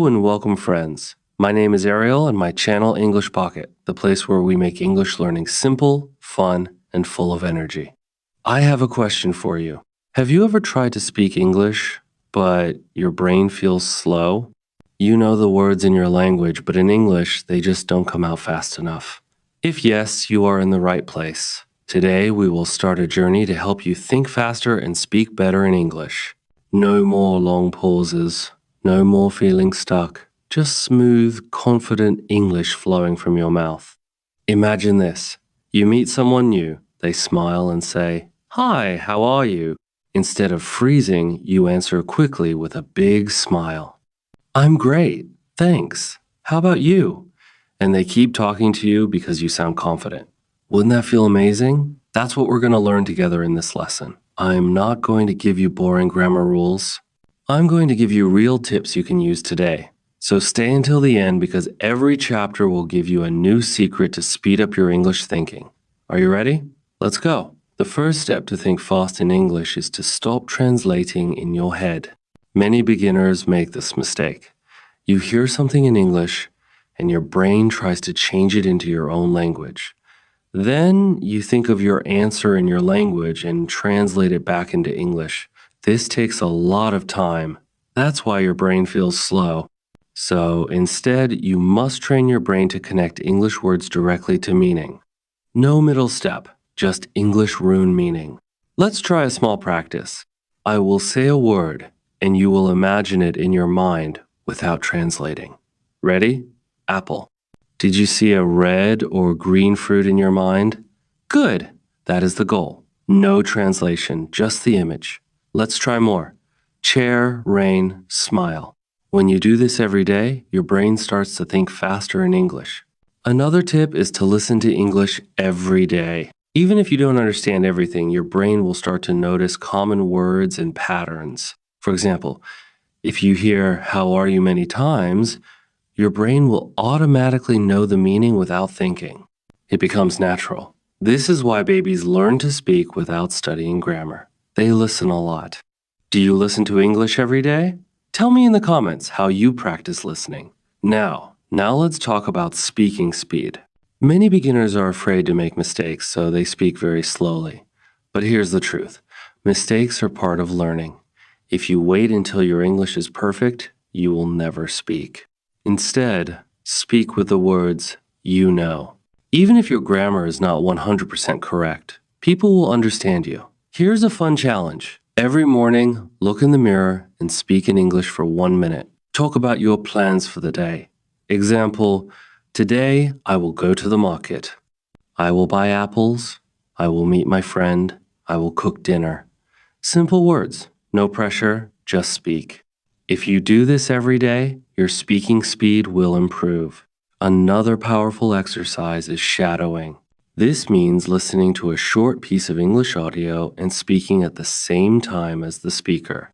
Hello and welcome, friends. My name is Ariel and my channel English Pocket, the place where we make English learning simple, fun, and full of energy. I have a question for you. Have you ever tried to speak English, but your brain feels slow? You know the words in your language, but in English, they just don't come out fast enough. If yes, you are in the right place. Today, we will start a journey to help you think faster and speak better in English. No more long pauses. No more feeling stuck, just smooth, confident English flowing from your mouth. Imagine this. You meet someone new, they smile and say, "Hi, how are you?" Instead of freezing, you answer quickly with a big smile. "I'm great, thanks. How about you?" And they keep talking to you because you sound confident. Wouldn't that feel amazing? That's what we're going to learn together in this lesson. I'm not going to give you boring grammar rules. I'm going to give you real tips you can use today. So stay until the end because every chapter will give you a new secret to speed up your English thinking. Are you ready? Let's go. The first step to think fast in English is to stop translating in your head. Many beginners make this mistake. You hear something in English and your brain tries to change it into your own language. Then you think of your answer in your language and translate it back into English. This takes a lot of time. That's why your brain feels slow. So instead, you must train your brain to connect English words directly to meaning. No middle step, just English rune meaning. Let's try a small practice. I will say a word, and you will imagine it in your mind without translating. Ready? Apple. Did you see a red or green fruit in your mind? Good. That is the goal. No translation, just the image. Let's try more. Chair, rain, smile. When you do this every day, your brain starts to think faster in English. Another tip is to listen to English every day. Even if you don't understand everything, your brain will start to notice common words and patterns. For example, if you hear "how are you" many times, your brain will automatically know the meaning without thinking. It becomes natural. This is why babies learn to speak without studying grammar. They listen a lot. Do you listen to English every day? Tell me in the comments how you practice listening. Now let's talk about speaking speed. Many beginners are afraid to make mistakes, so they speak very slowly. But here's the truth. Mistakes are part of learning. If you wait until your English is perfect, you will never speak. Instead, speak with the words you know. Even if your grammar is not 100% correct, people will understand you. Here's a fun challenge. Every morning, look in the mirror and speak in English for 1 minute. Talk about your plans for the day. Example, today I will go to the market. I will buy apples. I will meet my friend. I will cook dinner. Simple words, no pressure, just speak. If you do this every day, your speaking speed will improve. Another powerful exercise is shadowing. This means listening to a short piece of English audio and speaking at the same time as the speaker.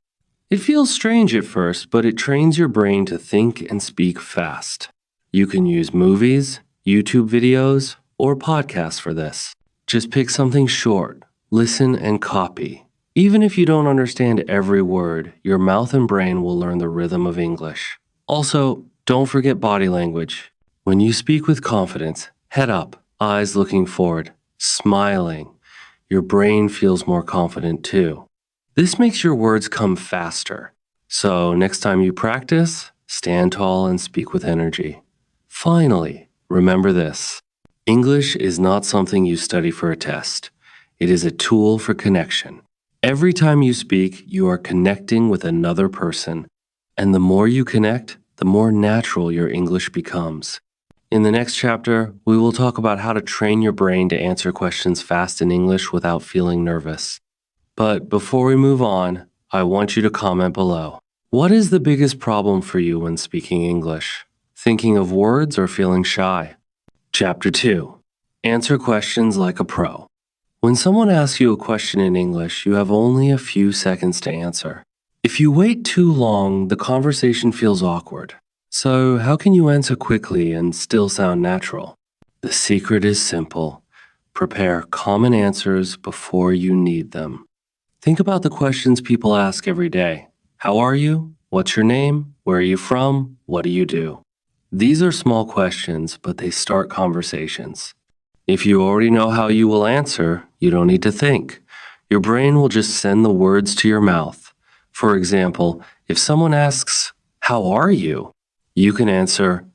It feels strange at first, but it trains your brain to think and speak fast. You can use movies, YouTube videos, or podcasts for this. Just pick something short, listen, and copy. Even if you don't understand every word, your mouth and brain will learn the rhythm of English. Also, don't forget body language. When you speak with confidence, head up, eyes looking forward, smiling, your brain feels more confident too. This makes your words come faster. So next time you practice, stand tall and speak with energy. Finally, remember this. English is not something you study for a test. It is a tool for connection. Every time you speak, you are connecting with another person. And the more you connect, the more natural your English becomes. In the next chapter, we will talk about how to train your brain to answer questions fast in English without feeling nervous. But before we move on, I want you to comment below. What is the biggest problem for you when speaking English? Thinking of words or feeling shy? Chapter 2. Answer questions like a pro. When someone asks you a question in English, you have only a few seconds to answer. If you wait too long, the conversation feels awkward. So how can you answer quickly and still sound natural? The secret is simple. Prepare common answers before you need them. Think about the questions people ask every day. How are you? What's your name? Where are you from? What do you do? These are small questions, but they start conversations. If you already know how you will answer, you don't need to think. Your brain will just send the words to your mouth. For example, if someone asks, "How are you?" you can answer,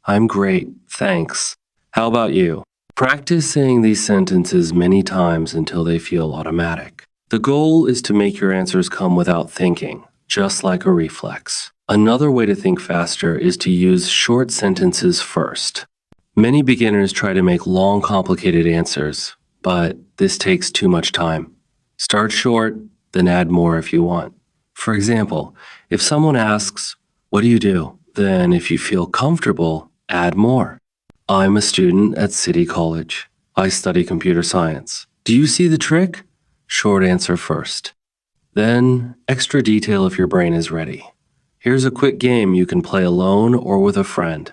"I'm great, thanks." How about you? Practice saying these sentences many times until they feel automatic. The goal is to make your answers come without thinking, just like a reflex. Another way to think faster is to use short sentences first. Many beginners try to make long, complicated answers, but this takes too much time. Start short, then add more if you want. For example, if someone asks, "What do you do?" then if you feel comfortable, add more. "I'm a student at City College. I study computer science. Do you see the trick?" Short answer first. Then, extra detail if your brain is ready. Here's a quick game you can play alone or with a friend.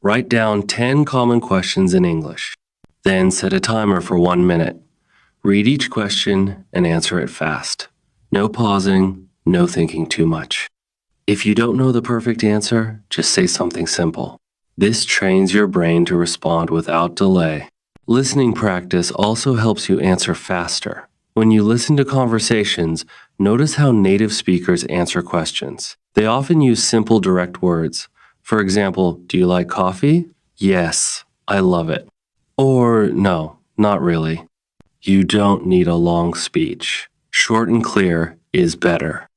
Write down 10 common questions in English. Then set a timer for 1 minute. Read each question and answer it fast. No pausing, no thinking too much. If you don't know the perfect answer, just say something simple. This trains your brain to respond without delay. Listening practice also helps you answer faster. When you listen to conversations, notice how native speakers answer questions. They often use simple, direct words. For example, "Do you like coffee?" "Yes, I love it." Or, "No, not really." You don't need a long speech. Short and clear is better.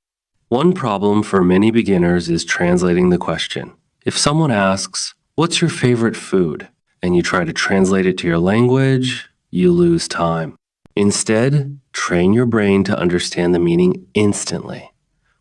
One problem for many beginners is translating the question. If someone asks, "What's your favorite food?" and you try to translate it to your language, you lose time. Instead, train your brain to understand the meaning instantly.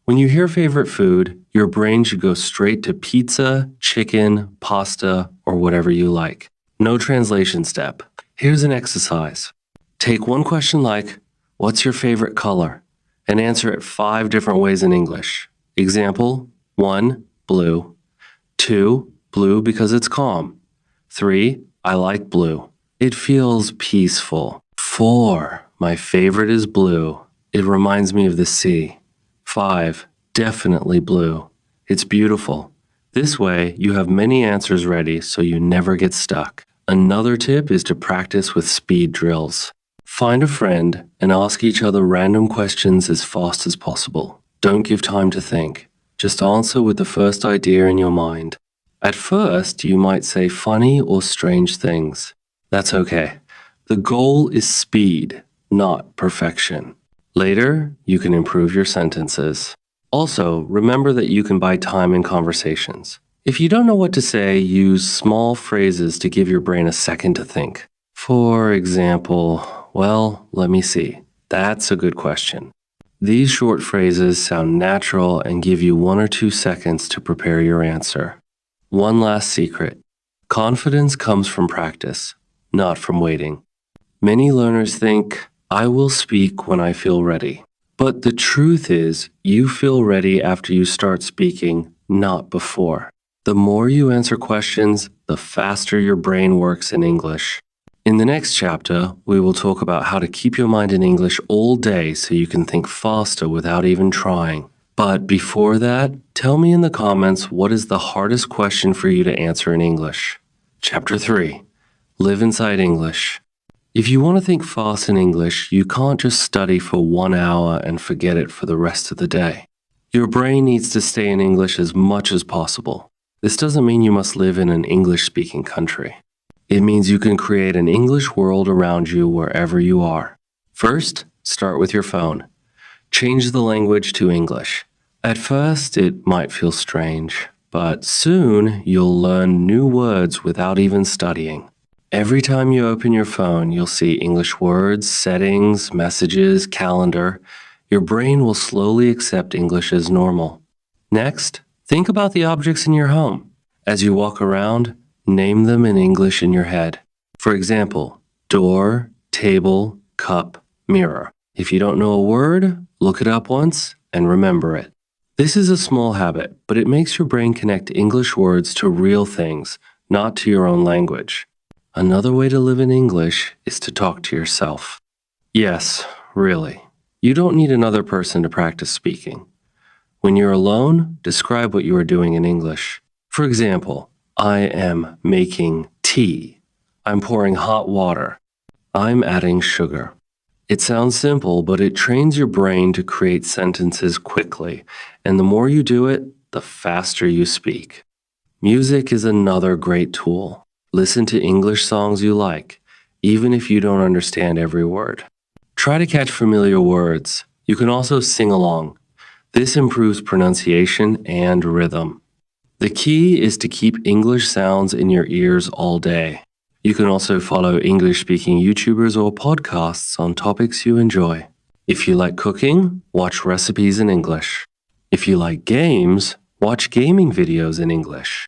When you hear favorite food, your brain should go straight to pizza, chicken, pasta, or whatever you like. No translation step. Here's an exercise. Take one question like, "What's your favorite color?" and answer it 5 different ways in English. Example, 1, blue. 2, blue because it's calm. 3, I like blue. It feels peaceful. 4, my favorite is blue. It reminds me of the sea. 5, definitely blue. It's beautiful. This way, you have many answers ready so you never get stuck. Another tip is to practice with speed drills. Find a friend and ask each other random questions as fast as possible. Don't give time to think. Just answer with the first idea in your mind. At first, you might say funny or strange things. That's okay. The goal is speed, not perfection. Later, you can improve your sentences. Also, remember that you can buy time in conversations. If you don't know what to say, use small phrases to give your brain a second to think. For example, "Well, let me see. That's a good question." These short phrases sound natural and give you 1 or 2 seconds to prepare your answer. One last secret. Confidence comes from practice, not from waiting. Many learners think, "I will speak when I feel ready." But the truth is, you feel ready after you start speaking, not before. The more you answer questions, the faster your brain works in English. In the next chapter, we will talk about how to keep your mind in English all day so you can think faster without even trying. But before that, tell me in the comments what is the hardest question for you to answer in English. Chapter 3. Live inside English. If you want to think fast in English, you can't just study for 1 hour and forget it for the rest of the day. Your brain needs to stay in English as much as possible. This doesn't mean you must live in an English-speaking country. It means you can create an English world around you wherever you are. First, start with your phone. Change the language to English. At first, it might feel strange, but soon you'll learn new words without even studying. Every time you open your phone, you'll see English words, settings, messages, calendar. Your brain will slowly accept English as normal. Next, think about the objects in your home. As you walk around, name them in English in your head. For example, door, table, cup, mirror. If you don't know a word, look it up once and remember it. This is a small habit, but it makes your brain connect English words to real things, not to your own language. Another way to live in English is to talk to yourself. Yes, really. You don't need another person to practice speaking. When you're alone, describe what you are doing in English. For example, I am making tea. I'm pouring hot water. I'm adding sugar. It sounds simple, but it trains your brain to create sentences quickly, and the more you do it, the faster you speak. Music is another great tool. Listen to English songs you like, even if you don't understand every word. Try to catch familiar words. You can also sing along. This improves pronunciation and rhythm. The key is to keep English sounds in your ears all day. You can also follow English-speaking YouTubers or podcasts on topics you enjoy. If you like cooking, watch recipes in English. If you like games, watch gaming videos in English.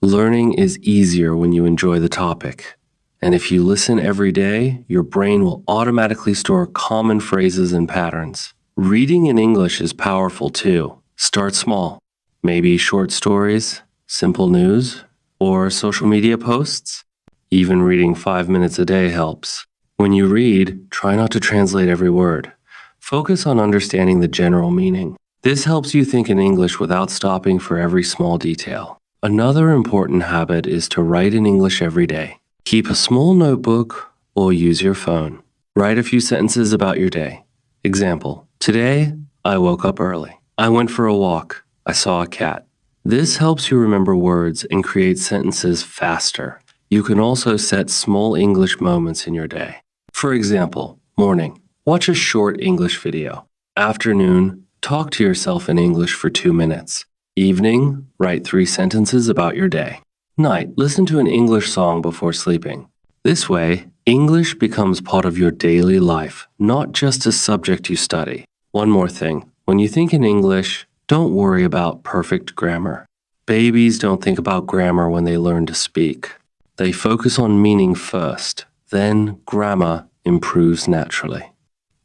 Learning is easier when you enjoy the topic. And if you listen every day, your brain will automatically store common phrases and patterns. Reading in English is powerful too. Start small. Maybe short stories, simple news, or social media posts. Even reading 5 minutes a day helps. When you read, try not to translate every word. Focus on understanding the general meaning. This helps you think in English without stopping for every small detail. Another important habit is to write in English every day. Keep a small notebook or use your phone. Write a few sentences about your day. Example, today I woke up early. I went for a walk. I saw a cat. This helps you remember words and create sentences faster. You can also set small English moments in your day. For example, morning, watch a short English video. Afternoon, talk to yourself in English for 2 minutes. Evening, write 3 sentences about your day. Night, listen to an English song before sleeping. This way, English becomes part of your daily life, not just a subject you study. One more thing, when you think in English, don't worry about perfect grammar. Babies don't think about grammar when they learn to speak. They focus on meaning first, then grammar improves naturally.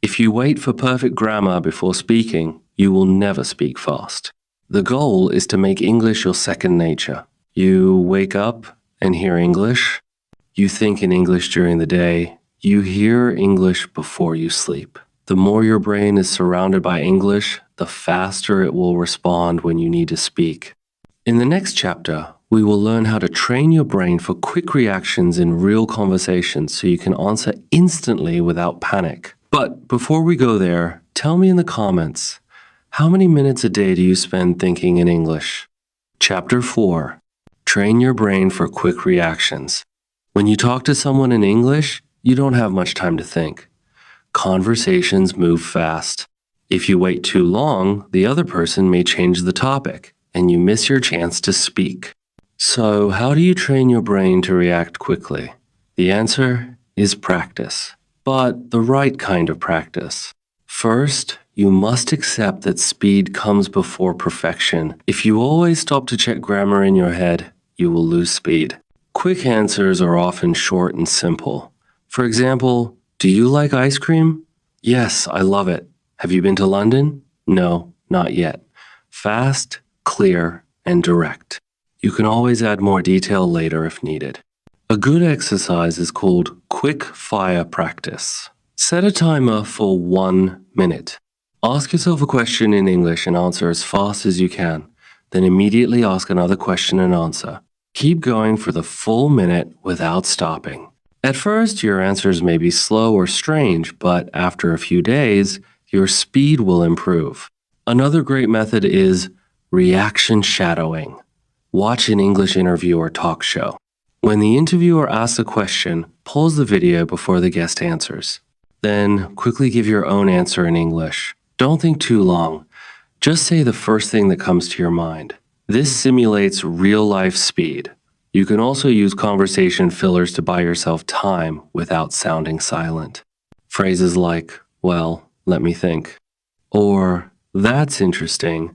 If you wait for perfect grammar before speaking, you will never speak fast. The goal is to make English your second nature. You wake up and hear English. You think in English during the day. You hear English before you sleep. The more your brain is surrounded by English, the faster it will respond when you need to speak. In the next chapter, we will learn how to train your brain for quick reactions in real conversations so you can answer instantly without panic. But before we go there, tell me in the comments, how many minutes a day do you spend thinking in English? Chapter 4. Train your brain for quick reactions. When you talk to someone in English, you don't have much time to think. Conversations move fast. If you wait too long, the other person may change the topic, and you miss your chance to speak. So, how do you train your brain to react quickly? The answer is practice, but the right kind of practice. First, you must accept that speed comes before perfection. If you always stop to check grammar in your head, you will lose speed. Quick answers are often short and simple. For example, do you like ice cream? Yes, I love it. Have you been to London? No, not yet. Fast, clear, and direct. You can always add more detail later if needed. A good exercise is called quick fire practice. Set a timer for 1 minute. Ask yourself a question in English and answer as fast as you can. Then immediately ask another question and answer. Keep going for the full minute without stopping. At first, your answers may be slow or strange, but after a few days, your speed will improve. Another great method is reaction shadowing. Watch an English interview or talk show. When the interviewer asks a question, pause the video before the guest answers. Then quickly give your own answer in English. Don't think too long. Just say the first thing that comes to your mind. This simulates real-life speed. You can also use conversation fillers to buy yourself time without sounding silent. Phrases like, well, let me think. Or, that's interesting.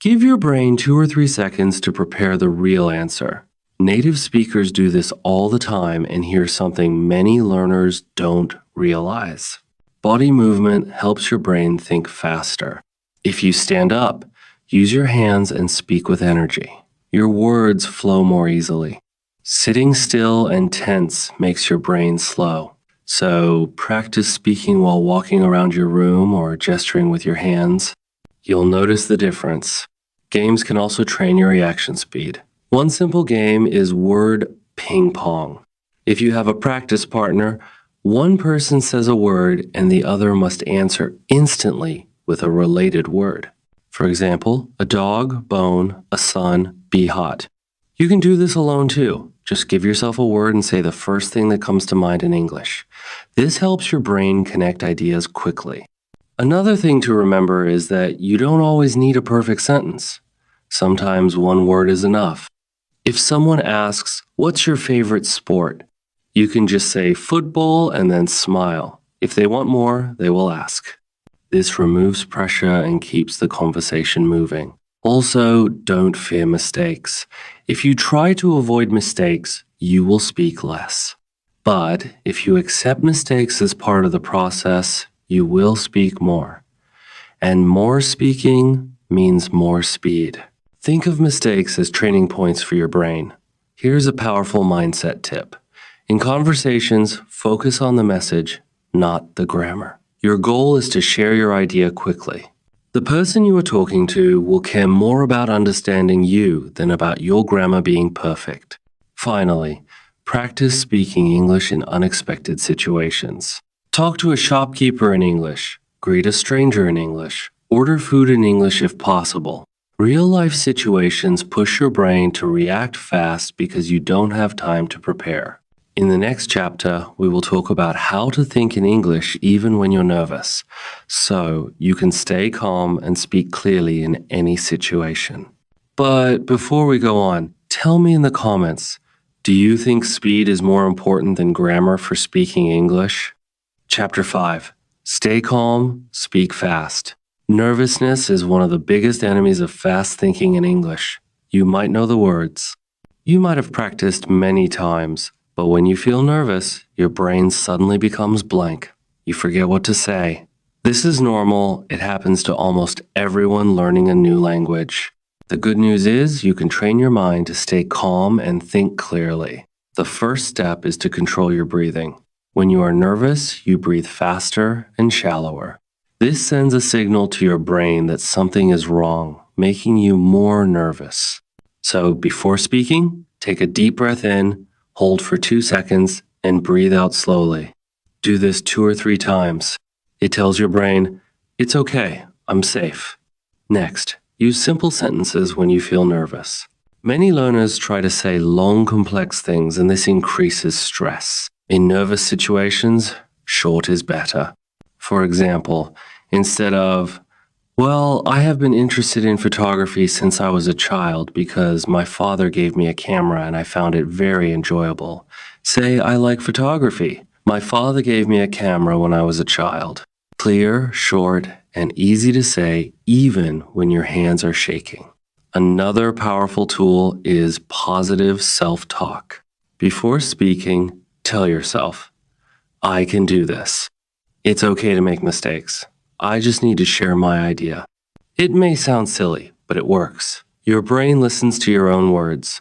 Give your brain 2 or 3 seconds to prepare the real answer. Native speakers do this all the time and hear something many learners don't realize. Body movement helps your brain think faster. If you stand up, use your hands and speak with energy. Your words flow more easily. Sitting still and tense makes your brain slow. So practice speaking while walking around your room or gesturing with your hands. You'll notice the difference. Games can also train your reaction speed. One simple game is word ping pong. If you have a practice partner, one person says a word and the other must answer instantly with a related word. For example, a dog, bone, a sun, be hot. You can do this alone too. Just give yourself a word and say the first thing that comes to mind in English. This helps your brain connect ideas quickly. Another thing to remember is that you don't always need a perfect sentence. Sometimes one word is enough. If someone asks, "What's your favorite sport?" you can just say football and then smile. If they want more, they will ask. This removes pressure and keeps the conversation moving. Also, don't fear mistakes. If you try to avoid mistakes, you will speak less. But if you accept mistakes as part of the process, you will speak more. And more speaking means more speed. Think of mistakes as training points for your brain. Here's a powerful mindset tip. In conversations, focus on the message, not the grammar. Your goal is to share your idea quickly. The person you are talking to will care more about understanding you than about your grammar being perfect. Finally, practice speaking English in unexpected situations. Talk to a shopkeeper in English, greet a stranger in English, order food in English if possible. Real-life situations push your brain to react fast because you don't have time to prepare. In the next chapter, we will talk about how to think in English even when you're nervous, so you can stay calm and speak clearly in any situation. But before we go on, tell me in the comments, do you think speed is more important than grammar for speaking English? Chapter 5. Stay calm, speak fast. Nervousness is one of the biggest enemies of fast thinking in English. You might know the words. You might have practiced many times, but when you feel nervous, your brain suddenly becomes blank. You forget what to say. This is normal. It happens to almost everyone learning a new language. The good news is you can train your mind to stay calm and think clearly. The first step is to control your breathing. When you are nervous, you breathe faster and shallower. This sends a signal to your brain that something is wrong, making you more nervous. So before speaking, take a deep breath in, hold for 2 seconds, and breathe out slowly. Do this 2 or 3 times. It tells your brain, it's okay, I'm safe. Next, use simple sentences when you feel nervous. Many learners try to say long, complex things, and this increases stress. In nervous situations, short is better. For example, instead of, "Well, I have been interested in photography since I was a child because my father gave me a camera and I found it very enjoyable," say, "I like photography. My father gave me a camera when I was a child." Clear, short, and easy to say even when your hands are shaking. Another powerful tool is positive self-talk. Before speaking, tell yourself, "I can do this. It's okay to make mistakes. I just need to share my idea." It may sound silly, but it works. Your brain listens to your own words.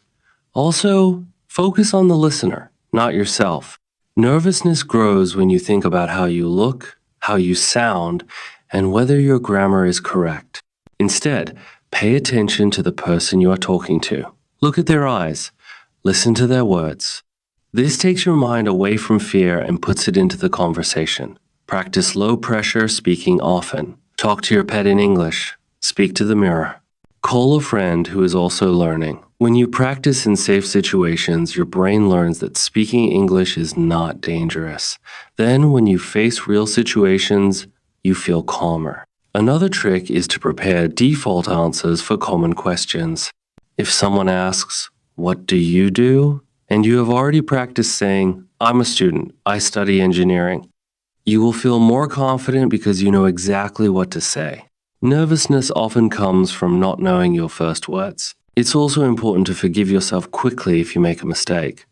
Also, focus on the listener, not yourself. Nervousness grows when you think about how you look, how you sound, and whether your grammar is correct. Instead, pay attention to the person you are talking to. Look at their eyes. Listen to their words. This takes your mind away from fear and puts it into the conversation. Practice low-pressure speaking often. Talk to your pet in English. Speak to the mirror. Call a friend who is also learning. When you practice in safe situations, your brain learns that speaking English is not dangerous. Then, when you face real situations, you feel calmer. Another trick is to prepare default answers for common questions. If someone asks, "What do you do?" and you have already practiced saying, "I'm a student, I study engineering," you will feel more confident because you know exactly what to say. Nervousness often comes from not knowing your first words. It's also important to forgive yourself quickly if you make a mistake.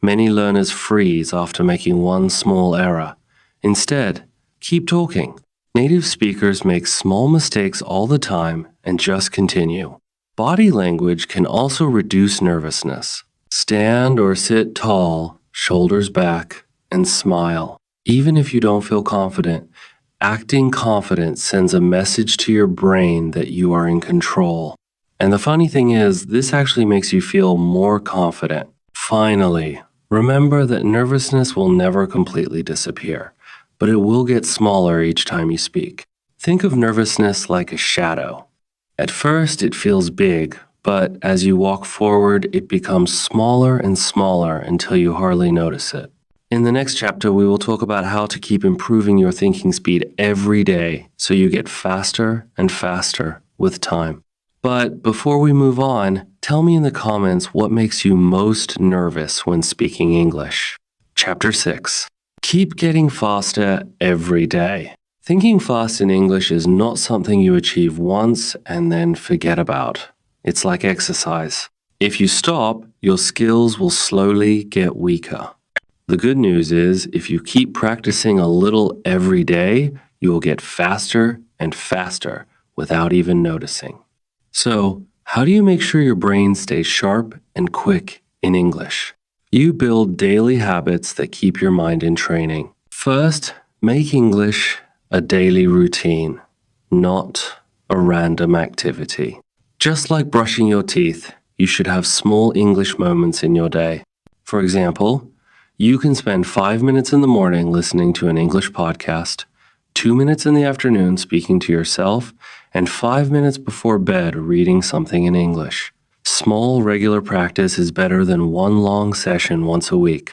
Many learners freeze after making one small error. Instead, keep talking. Native speakers make small mistakes all the time and just continue. Body language can also reduce nervousness. Stand or sit tall, shoulders back, and smile. Even if you don't feel confident, Acting confident sends a message to your brain that you are in control. And the funny thing is, this actually makes you feel more confident. Finally, remember that nervousness will never completely disappear, but it will get smaller each time you speak. Think of nervousness like a shadow. At first, it feels big, but as you walk forward, it becomes smaller and smaller until you hardly notice it. In the next chapter, we will talk about how to keep improving your thinking speed every day so you get faster and faster with time. But before we move on, tell me in the comments what makes you most nervous when speaking English. Chapter 6. Keep getting faster every day. Thinking fast in English is not something you achieve once and then forget about. It's like exercise. If you stop, your skills will slowly get weaker. The good news is, if you keep practicing a little every day, you will get faster and faster without even noticing. So, how do you make sure your brain stays sharp and quick in English? You build daily habits that keep your mind in training. First, make English a daily routine, not a random activity. Just like brushing your teeth, you should have small English moments in your day. For example, you can spend 5 minutes in the morning listening to an English podcast, 2 minutes in the afternoon speaking to yourself, and 5 minutes before bed reading something in English. Small, regular practice is better than one long session once a week.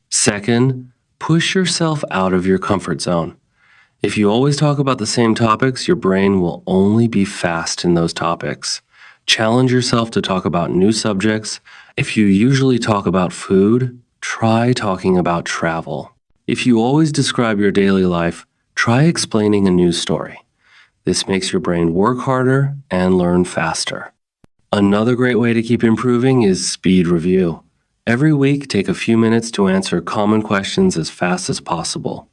Second, push yourself out of your comfort zone. If you always talk about the same topics, your brain will only be fast in those topics. Challenge yourself to talk about new subjects. If you usually talk about food, try talking about travel. If you always describe your daily life, try explaining a news story. This makes your brain work harder and learn faster. Another great way to keep improving is speed review. Every week, take a few minutes to answer common questions as fast as possible.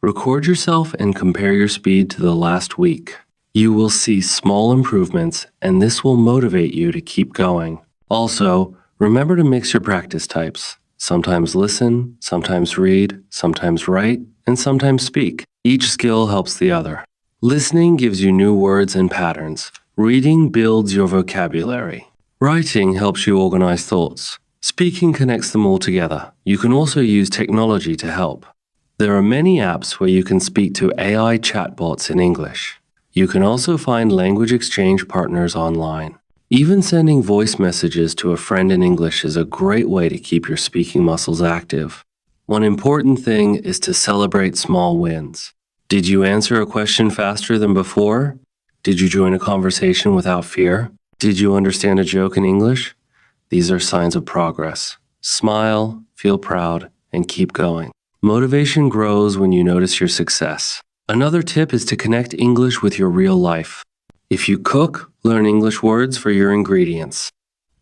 Record yourself and compare your speed to the last week. You will see small improvements, and this will motivate you to keep going. Also, remember to mix your practice types. Sometimes listen, sometimes read, sometimes write, and sometimes speak. Each skill helps the other. Listening gives you new words and patterns. Reading builds your vocabulary. Writing helps you organize thoughts. Speaking connects them all together. You can also use technology to help. There are many apps where you can speak to AI chatbots in English. You can also find language exchange partners online. Even sending voice messages to a friend in English is a great way to keep your speaking muscles active. One important thing is to celebrate small wins. Did you answer a question faster than before? Did you join a conversation without fear? Did you understand a joke in English? These are signs of progress. Smile, feel proud, and keep going. Motivation grows when you notice your success. Another tip is to connect English with your real life. If you cook, learn English words for your ingredients.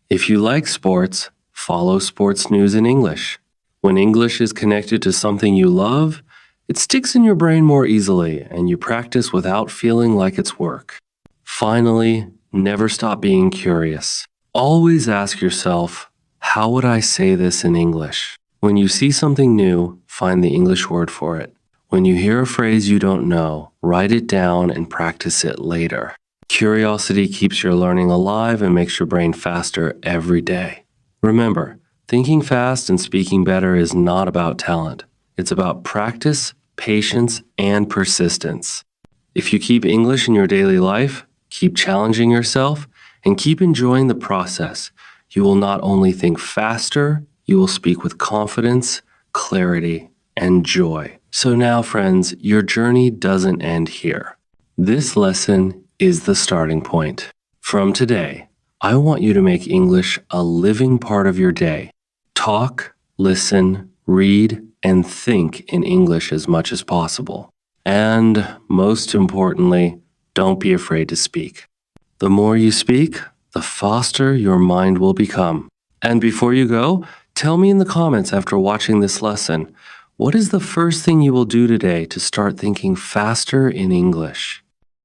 If you like sports, follow sports news in English. When English is connected to something you love, it sticks in your brain more easily, and you practice without feeling like it's work. Finally, never stop being curious. Always ask yourself, how would I say this in English? When you see something new, find the English word for it. When you hear a phrase you don't know, write it down and practice it later. Curiosity keeps your learning alive and makes your brain faster every day. Remember, thinking fast and speaking better is not about talent. It's about practice, patience, and persistence. If you keep English in your daily life, keep challenging yourself, and keep enjoying the process, you will not only think faster, you will speak with confidence, clarity, and joy. So now, friends, your journey doesn't end here. This lesson is the starting point. From today, I want you to make English a living part of your day. Talk, listen, read, and think in English as much as possible. And most importantly, don't be afraid to speak. The more you speak, the faster your mind will become. And before you go, tell me in the comments after watching this lesson, what is the first thing you will do today to start thinking faster in English?